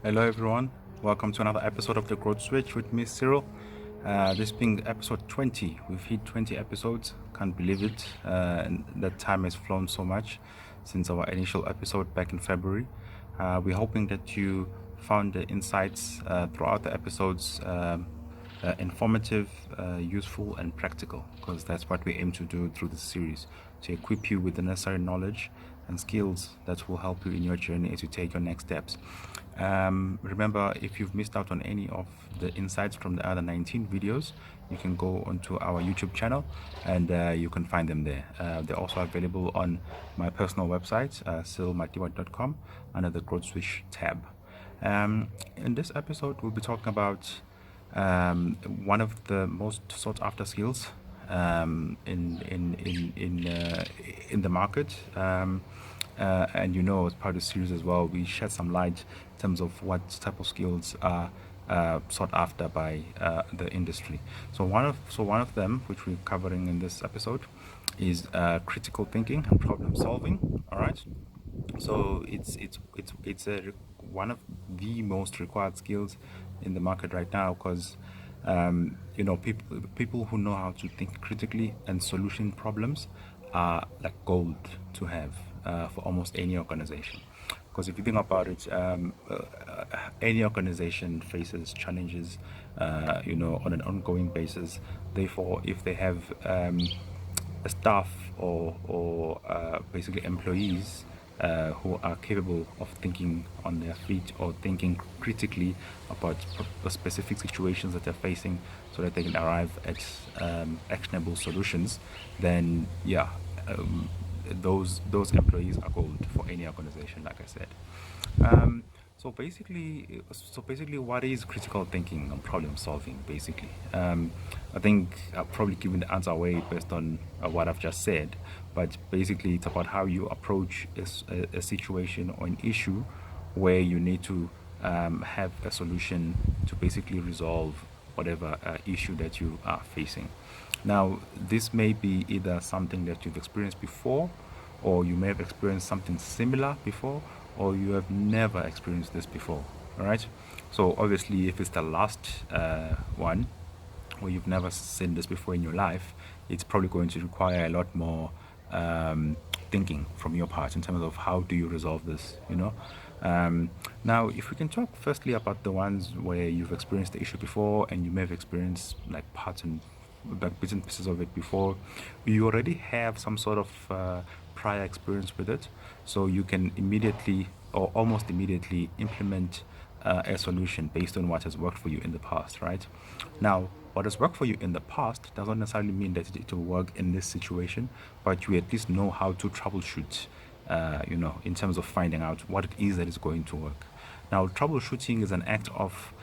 Hello everyone, welcome to another episode of The Growth Switch with me, Cyril. This being episode 20, we've hit 20 episodes, can't believe it. And that time has flown so much since our initial episode back in February. We're hoping that you found the insights throughout the episodes informative, useful and practical, because that's what we aim to do through this series, to equip you with the necessary knowledge and skills that will help you in your journey as you take your next steps. Remember, if you've missed out on any of the insights from the other 19 videos, you can go onto our YouTube channel and you can find them there. They're also available on my personal website, cyrilmatiwa.com, under the Growth Switch tab. In this episode, we'll be talking about one of the most sought after skills in the market. And as part of the series as well, we shed some light in terms of what type of skills are sought after by the industry. So one of them, which we're covering in this episode, is critical thinking and problem solving. All right. So it's one of the most required skills in the market right now, because people who know how to think critically and solution problems are like gold to have for almost any organization. Because if you think about it, any organization faces challenges, on an ongoing basis. Therefore, if they have a staff or basically employees who are capable of thinking on their feet or thinking critically about specific situations that they're facing, so that they can arrive at actionable solutions, then those employees are gold for any organization, like I said. So basically, what is critical thinking and problem solving? Basically, I think I'll probably give the answer away based on what I've just said. But basically, it's about how you approach a situation or an issue where you need to have a solution to basically resolve whatever issue that you are facing. Now, this may be either something that you've experienced before, or you may have experienced something similar before, or you have never experienced this before. All right. So obviously, if it's the last one, or you've never seen this before in your life, it's probably going to require a lot more thinking from your part in terms of how do you resolve this. Now, if we can talk firstly about the ones where you've experienced the issue before, and you may have experienced like bits and pieces of it before, you already have some sort of prior experience with it, so you can immediately or almost immediately implement a solution based on what has worked for you in the past, right? Now, what has worked for you in the past doesn't necessarily mean that it will work in this situation, but you at least know how to troubleshoot, in terms of finding out what it is that is going to work. Now, troubleshooting is an act of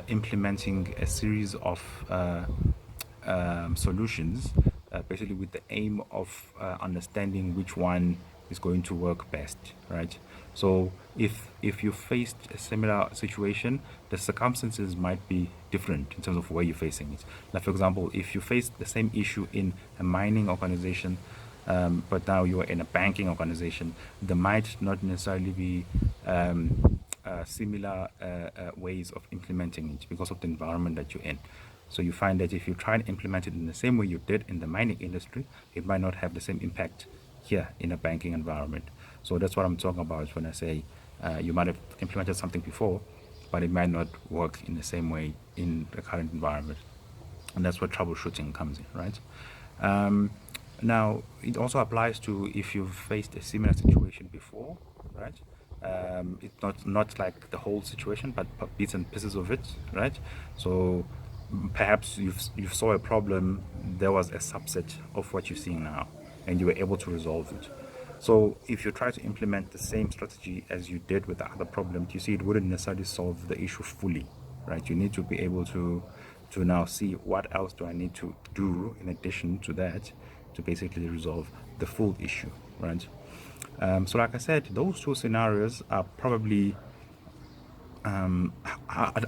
implementing a series of solutions, basically with the aim of understanding which one is going to work best, right? So if you faced a similar situation, the circumstances might be different in terms of where you're facing it. Like, for example, if you face the same issue in a mining organization, but now you're in a banking organization, there might not necessarily be similar ways of implementing it because of the environment that you're in. So you find that if you try and implement it in the same way you did in the mining industry, it might not have the same impact here in a banking environment. So that's what I'm talking about when I say you might have implemented something before, but it might not work in the same way in the current environment. And that's where troubleshooting comes in, right? Now, it also applies to if you've faced a similar situation before, right? It's not like the whole situation, but bits and pieces of it, right? So perhaps you saw a problem, there was a subset of what you're seeing now, and you were able to resolve it. So if you try to implement the same strategy as you did with the other problem, you see it wouldn't necessarily solve the issue fully, right? You need to be able to now see what else do I need to do in addition to that to basically resolve the full issue, right? So like I said, those two scenarios are probably I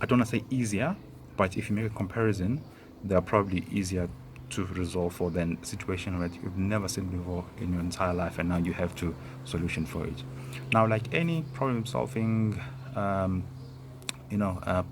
don't want to say easier, but if you make a comparison, they are probably easier to resolve for than a situation that you've never seen before in your entire life, and now you have to solution for it. Now, like any problem solving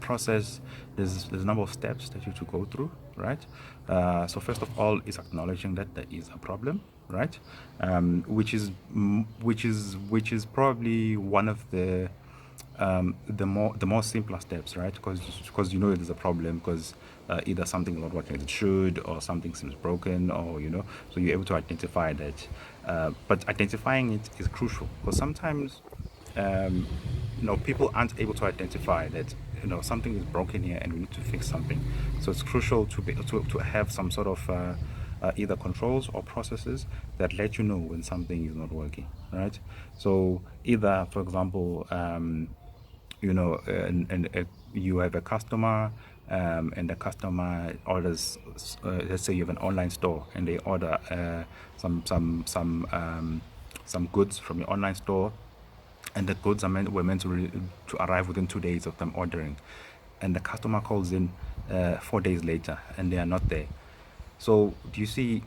process. There's a number of steps that you have to go through, right? So first of all is acknowledging that there is a problem, right? Which is probably one of the more simpler steps, right? Because there's a problem, because either something is not working as it should, or something seems broken, or so you're able to identify that. But identifying it is crucial, because sometimes um, people aren't able to identify that something is broken here and we need to fix something. So it's crucial to have some sort of either controls or processes that let you know when something is not working, right? So either, for example, and you have a customer, and the customer orders, let's say you have an online store and they order some goods from your online store, and the goods were meant to arrive within 2 days of them ordering, and the customer calls in 4 days later and they are not there. So do you see,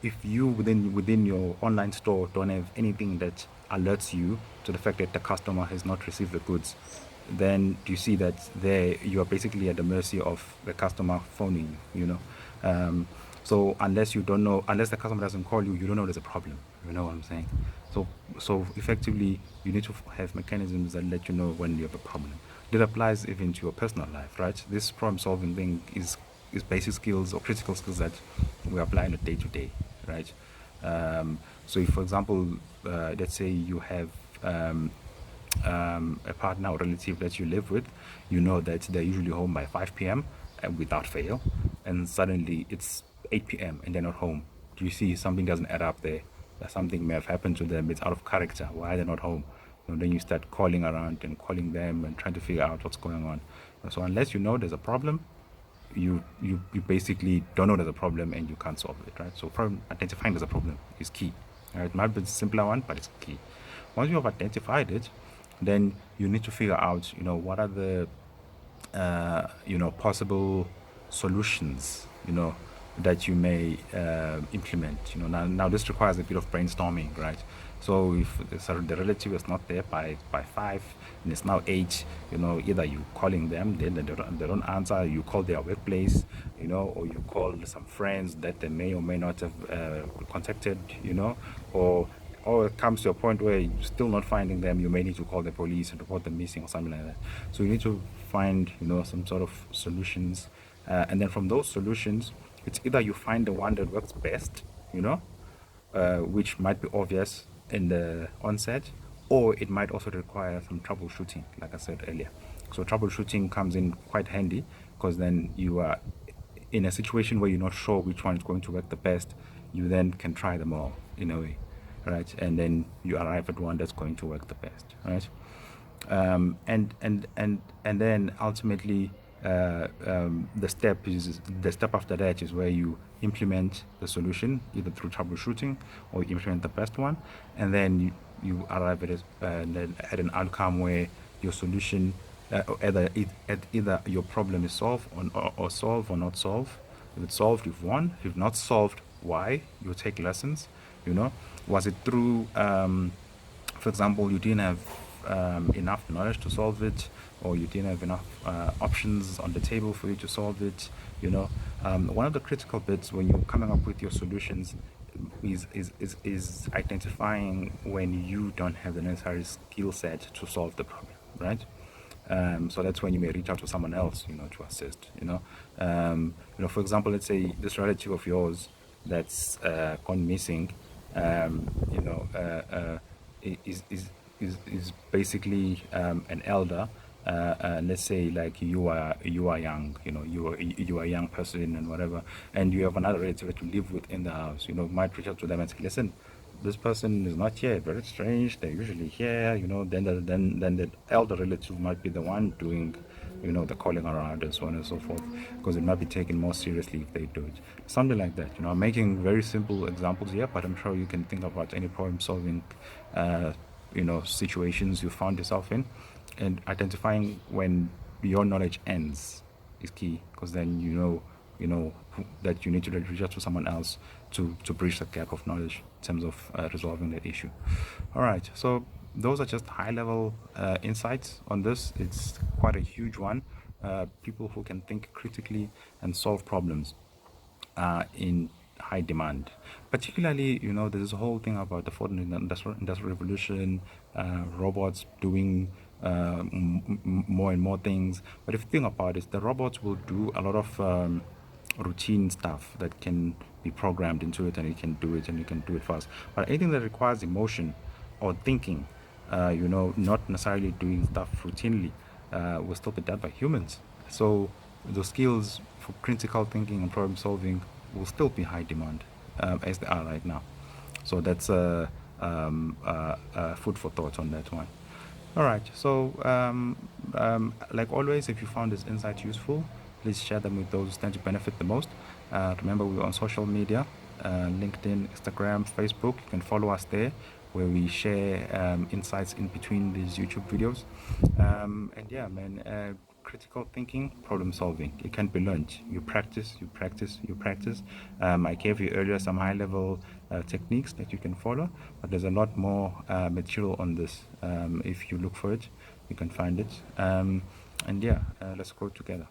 if you within your online store don't have anything that alerts you to the fact that the customer has not received the goods, then do you see that there you are basically at the mercy of the customer phoning so unless the customer doesn't call you, you don't know there's a problem. You know what I'm saying? So effectively, you need to have mechanisms that let you know when you have a problem. That applies even to your personal life, right? This problem solving thing is basic skills or critical skills that we apply on a day to day, right? So if, for example, let's say you have a partner or relative that you live with, you know that they're usually home by 5 p.m. Without fail, and suddenly it's 8 p.m. and they're not home. Do you see something doesn't add up there? That something may have happened to them. It's out of character. Why they're not home? Then you start calling around and calling them and trying to figure out what's going on. So unless you know there's a problem, you basically don't know there's a problem and you can't solve it, right? So problem identifying there's a problem is key. Right? It might be a simpler one, but it's key. Once you have identified it, then you need to figure out, what are the possible solutions, that you may implement. Now this requires a bit of brainstorming, right? So if the relative is not there by 5 and it's now 8, either you calling them, then they don't answer, you call their workplace, or you call some friends that they may or may not have contacted, or it comes to a point where you're still not finding them, you may need to call the police and report them missing or something like that. So you need to find, some sort of solutions. And then from those solutions, it's either you find the one that works best, which might be obvious in the onset, or it might also require some troubleshooting, like I said earlier. So troubleshooting comes in quite handy, because then you are in a situation where you're not sure which one is going to work the best. You then can try them all in a way, right? And then you arrive at one that's going to work the best, right? And then ultimately, the step after that is where you implement the solution either through troubleshooting, or you implement the best one, and then you arrive at an outcome where your solution, either your problem is solved or solve or not solve. If it's solved, you've won. If not solved, why? You take lessons. Was it through, for example, you didn't have enough knowledge to solve it, or you didn't have enough options on the table for you to solve it. One of the critical bits when you're coming up with your solutions is identifying when you don't have the necessary skill set to solve the problem, right? So that's when you may reach out to someone else, to assist. For example, let's say this relative of yours that's gone missing, is basically an elder. Let's say like you are young, you are a young person and whatever, and you have another relative that you live with in the house. Might reach out to them and say, listen, this person is not here, very strange, they're usually here. Then the elder relative might be the one doing the calling around and so on and so forth, because it might be taken more seriously if they do it, something like that. I'm making very simple examples here, but I'm sure you can think about any problem solving situations you found yourself in, and identifying when your knowledge ends is key, because then that you need to reach out to someone else to bridge the gap of knowledge in terms of resolving that issue. All right, so those are just high-level insights on this. It's quite a huge one. People who can think critically and solve problems in high demand. Particularly, there's a whole thing about the fourth industrial revolution, robots doing more and more things. But if you think about it, the robots will do a lot of routine stuff that can be programmed into it, and you can do it, and you can do it fast. But anything that requires emotion or thinking, not necessarily doing stuff routinely, will still be done by humans. So the skills for critical thinking and problem solving will still be high demand, as they are right now. So that's food for thought on that one. All right. So, like always, if you found this insight useful, please share them with those who stand to benefit the most. Remember, we're on social media, LinkedIn, Instagram, Facebook. You can follow us there, where we share insights in between these YouTube videos. And yeah, man, critical thinking, problem solving, it can be learned. You practice, you practice, you practice. I gave you earlier some high level techniques that you can follow, but there's a lot more material on this. If you look for it, you can find it. And yeah, let's grow together.